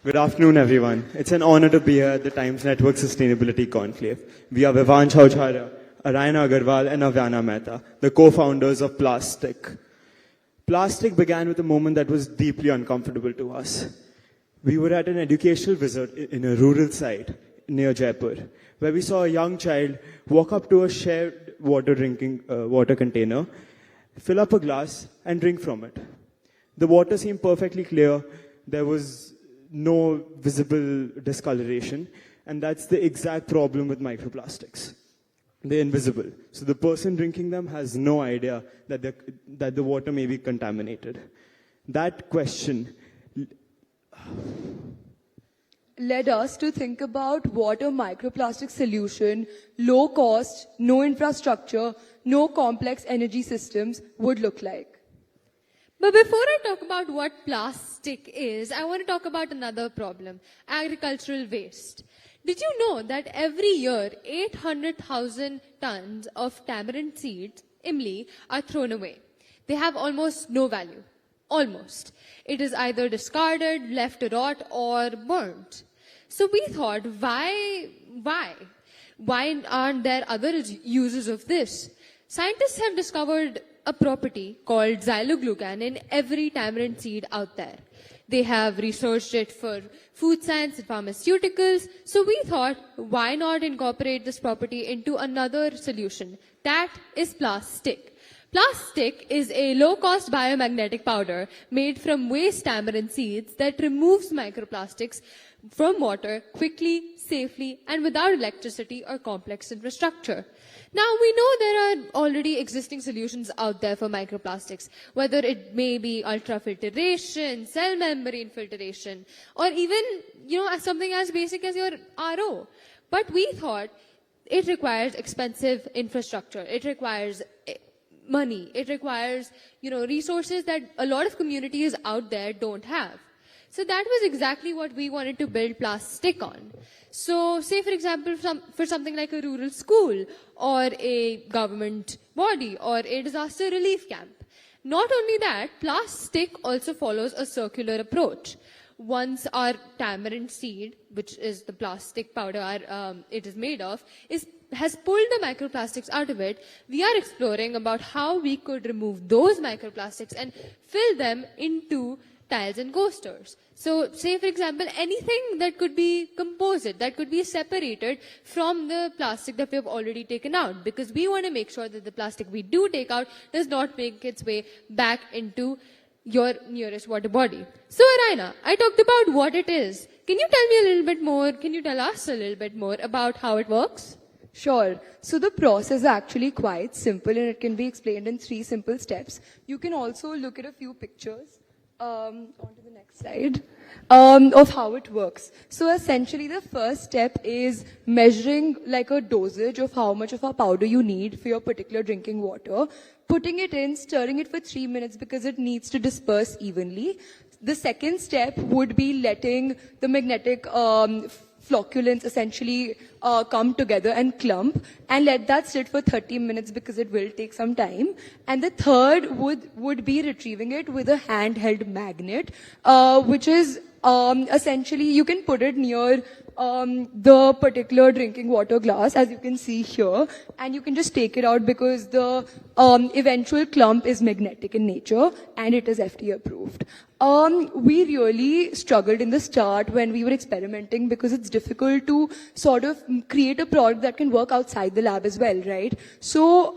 Good afternoon, everyone. It's an honor to be here at the Times Network Sustainability Conclave. We are Vivaan Chhawchharia, Ariana Agarwal, and Avyana Mehta, the co-founders of PLAS-STICK. PLAS-STICK began with a moment that was deeply uncomfortable to us. We were at an educational visit in a rural site near Jaipur, where we saw a young child walk up to a shared water container, fill up a glass, and drink from it. The water seemed perfectly clear. There was no visible discoloration, and that's the exact problem with microplastics. They're invisible. So the person drinking them has no idea that the water may be contaminated. That question led us to think about what a microplastic solution, low cost, no infrastructure, no complex energy systems would look like. But before I talk about what PLAS-STICK is, I want to talk about another problem, agricultural waste. Did you know that every year 800,000 tons of tamarind seeds, imli, are thrown away? They have almost no value. Almost. It is either discarded, left to rot, or burnt. So we thought, why? Why aren't there other uses of this? Scientists have discovered a property called xyloglucan in every tamarind seed out there. They have researched it for food science and pharmaceuticals. So we thought, why not incorporate this property into another solution? That is PLAS-STICK. PLAS-STICK is a low-cost biomagnetic powder made from waste tamarind seeds that removes microplastics from water quickly, safely, and without electricity or complex infrastructure. Now, we know there are already existing solutions out there for microplastics, whether it may be ultrafiltration, cell membrane filtration, or even, something as basic as your RO. But we thought it requires expensive infrastructure. It requires money. It requires, resources that a lot of communities out there don't have. So that was exactly what we wanted to build PLAS-STICK on. So say, for example, for something like a rural school or a government body or a disaster relief camp. Not only that, PLAS-STICK also follows a circular approach. Once our tamarind seed, which is the plastic powder it is made of, has pulled the microplastics out of it, we are exploring about how we could remove those microplastics and fill them into tiles and coasters. So say, for example, anything that could be composite, that could be separated from the plastic that we have already taken out, because we want to make sure that the plastic we do take out does not make its way back into your nearest water body. So Ariana, I talked about what it is. Can you tell me a little bit more, can you tell us a little bit more about how it works? Sure. So the process is actually quite simple and it can be explained in 3 simple steps. You can also look at a few pictures. Onto the next slide, of how it works. So essentially the first step is measuring like a dosage of how much of a powder you need for your particular drinking water, putting it in, stirring it for 3 minutes because it needs to disperse evenly. The second step would be letting the magnetic flocculants essentially come together and clump and let that sit for 30 minutes because it will take some time. And the third would be retrieving it with a handheld magnet, which is essentially you can put it near the particular drinking water glass, as you can see here, and you can just take it out because the eventual clump is magnetic in nature and it is FDA approved. We really struggled in the start when we were experimenting because it's difficult to sort of create a product that can work outside the lab as well, right? So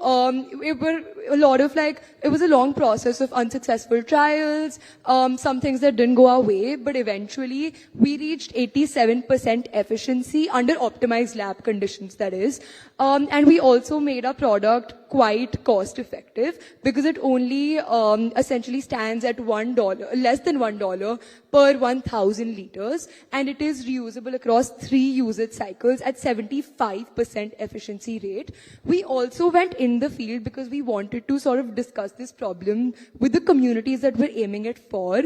it was a long process of unsuccessful trials, some things that didn't go our way, but eventually we reached 87% efficiency under optimized lab conditions, that is. And we also made our product quite cost effective because it only essentially stands at $1, less than $1 per 1,000 liters, and it is reusable across 3 usage cycles at 75% efficiency rate. We also went in the field because we wanted to sort of discuss this problem with the communities that we're aiming it for.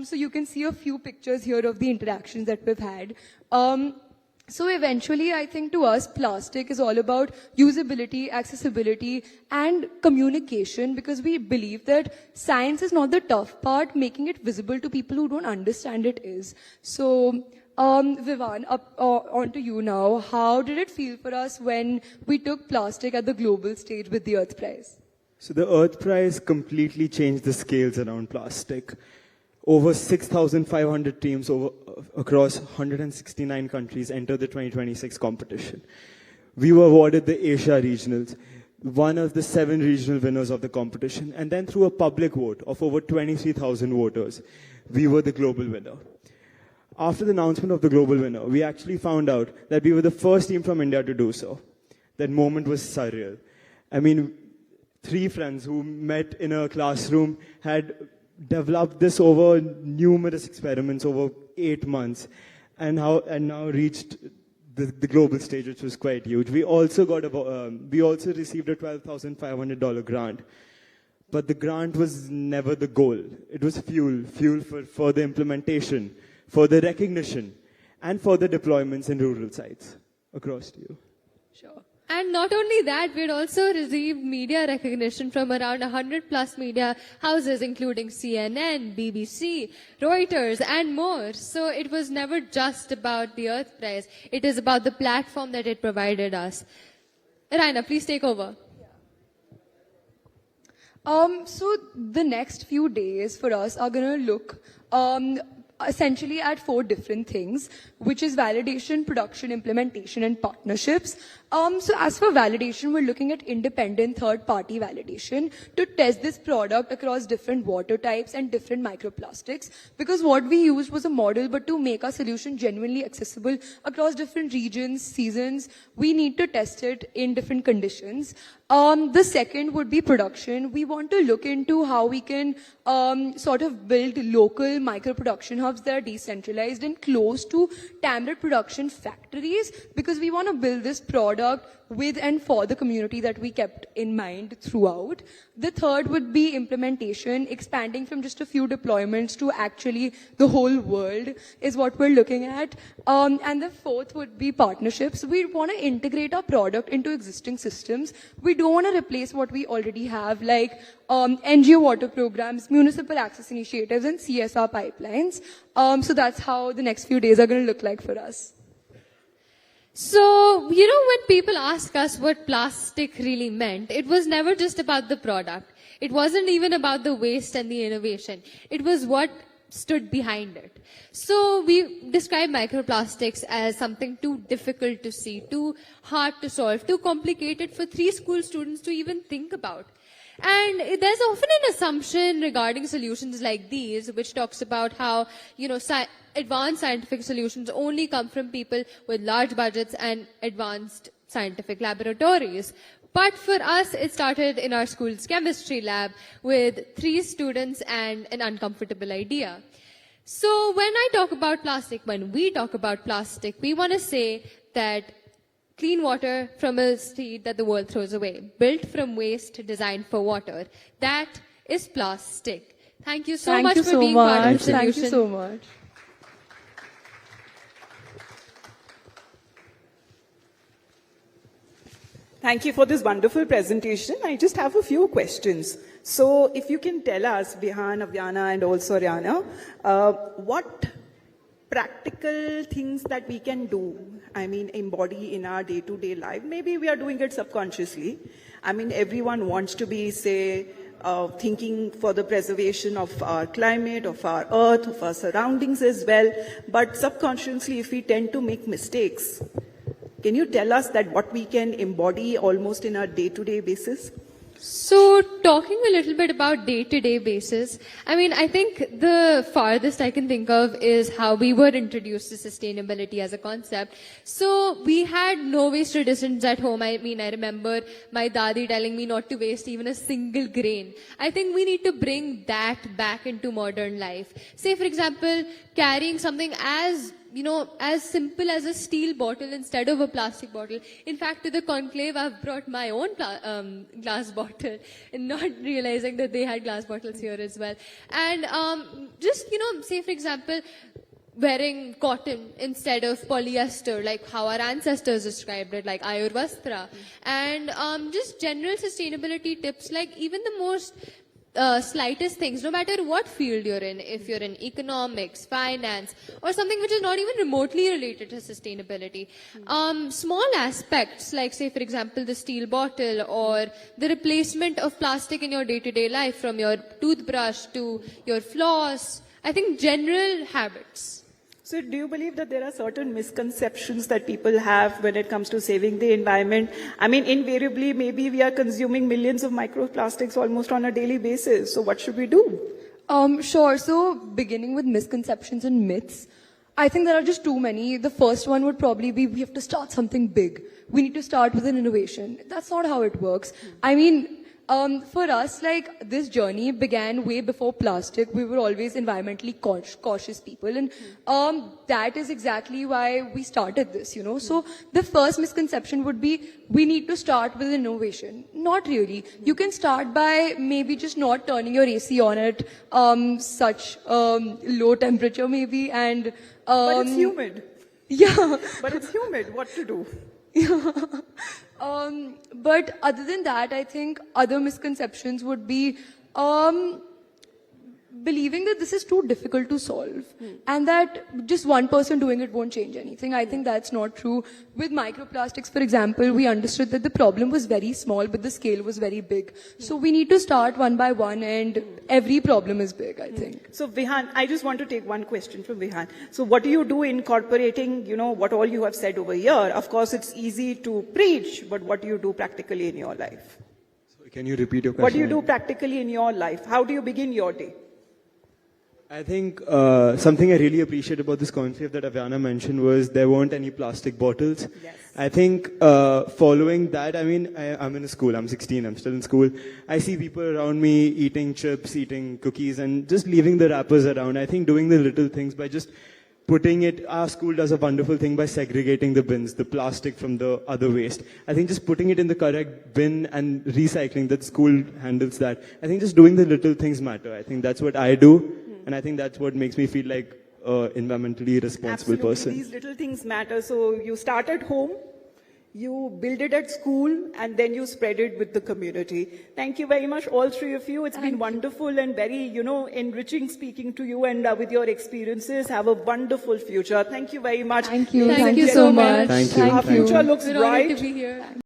So you can see a few pictures here of the interactions that we've had. So eventually, I think to us, plastic is all about usability, accessibility, and communication, because we believe that science is not the tough part, making it visible to people who don't understand it is. So, Vivaan, on to you now. How did it feel for us when we took plastic at the global stage with the Earth Prize? So the Earth Prize completely changed the scales around plastic. Over 6,500 teams across 169 countries entered the 2026 competition. We were awarded the Asia Regionals, one of the 7 regional winners of the competition, and then through a public vote of over 23,000 voters, we were the global winner. After the announcement of the global winner, we actually found out that we were the first team from India to do so. That moment was surreal. I mean, 3 friends who met in a classroom had developed this over numerous experiments over 8 months, and now reached the global stage, which was quite huge. We also received a $12,500 grant, but the grant was never the goal. It was fuel for further implementation, further recognition, and further deployments in rural sites. Across to you. Sure. And not only that, we had also received media recognition from around 100 plus media houses, including CNN, BBC, Reuters, and more. So it was never just about the Earth Prize. It is about the platform that it provided us. Ariana, please take over. So the next few days for us are going to look essentially at 4 different things, which is validation, production, implementation, and partnerships. So as for validation, we're looking at independent third-party validation to test this product across different water types and different microplastics, because what we used was a model, but to make our solution genuinely accessible across different regions, seasons, we need to test it in different conditions. The second would be production. We want to look into how we can sort of build local micro-production hubs that are decentralized and close to standard production factories, because we want to build this product with and for the community that we kept in mind throughout. The third would be implementation, expanding from just a few deployments to actually the whole world is what we're looking at. And the fourth would be partnerships. We want to integrate our product into existing systems. We don't want to replace what we already have, like NGO water programs, municipal access initiatives, and CSR pipelines. So that's how the next few days are going to look like for us. So, when people ask us what plastic really meant, it was never just about the product. It wasn't even about the waste and the innovation. It was what stood behind it. So we describe microplastics as something too difficult to see, too hard to solve, too complicated for 3 school students to even think about. And there's often an assumption regarding solutions like these, which talks about how, advanced scientific solutions only come from people with large budgets and advanced scientific laboratories. But for us, it started in our school's chemistry lab with 3 students and an uncomfortable idea. So when we talk about plastic, we want to say that clean water from a seed that the world throws away, built from waste, designed for water. That is PLAS-STICK. Thank you so much for being part of the solution. Thank you so much. Thank you for this wonderful presentation. I just have a few questions. So if you can tell us, Vivaan, Avyana, and also Ariana, what practical things that we can do, embody in our day-to-day life. Maybe we are doing it subconsciously. Everyone wants to be, thinking for the preservation of our climate, of our earth, of our surroundings as well. But subconsciously, if we tend to make mistakes, can you tell us that what we can embody almost in our day-to-day basis? So talking a little bit about day-to-day basis, I think the farthest I can think of is how we were introduced to sustainability as a concept. So we had no waste traditions at home. I remember my dadi telling me not to waste even a single grain. I think we need to bring that back into modern life. Say, for example, carrying something as simple as a steel bottle instead of a plastic bottle. In fact, to the conclave, I've brought my own glass bottle, and not realizing that they had glass bottles here as well. And say, for example, wearing cotton instead of polyester, like how our ancestors described it, like Ayurvastra. And just general sustainability tips, like even the most slightest things, no matter what field you're in, if you're in economics, finance, or something which is not even remotely related to sustainability. Small aspects, like say for example the steel bottle or the replacement of plastic in your day-to-day life, from your toothbrush to your floss, I think general habits. So do you believe that there are certain misconceptions that people have when it comes to saving the environment? I mean, invariably, maybe we are consuming millions of microplastics almost on a daily basis. So what should we do? Sure. So beginning with misconceptions and myths, I think there are just too many. The first one would probably be we have to start something big. We need to start with an innovation. That's not how it works. I mean, for us, like, this journey began way before plastic. We were always environmentally cautious people, and that is exactly why we started this, you know. So the first misconception would be we need to start with innovation. Not really. You can start by maybe just not turning your AC on at such low temperature maybe, and But it's humid. yeah. But it's humid. What to do? But other than that, I think other misconceptions would be believing that this is too difficult to solve and that just one person doing it won't change anything. I think that's not true. With microplastics, for example, we understood that the problem was very small, but the scale was very big. So we need to start one by one, and every problem is big, I think. So Vivaan, I just want to take one question from Vivaan. So what do you do incorporating, you know, what all you have said over here? Of course, it's easy to preach, but what do you do practically in your life? So can you repeat your question? What do you do practically in your life? How do you begin your day? I think something I really appreciate about this conclave that Avyana mentioned was there weren't any plastic bottles. Yes. I think following that, I mean, I'm in a school, I'm 16, I'm still in school. I see people around me eating chips, eating cookies, and just leaving the wrappers around. I think doing the little things by just putting it, our school does a wonderful thing by segregating the bins, the plastic from the other waste. I think just putting it in the correct bin and recycling, that school handles that. I think just doing the little things matter. I think that's what I do. And I think that's what makes me feel like an environmentally responsible Absolutely. person. These little things matter. So you start at home, you build it at school, and then you spread it with the community. Thank you very much, all three of you. It's been wonderful and very, you know, enriching speaking to you, and with your experiences. Have a wonderful future. Thank you very much. Thank you. Thank you so much. much. Thank you. Our future looks We're honored bright. to be here.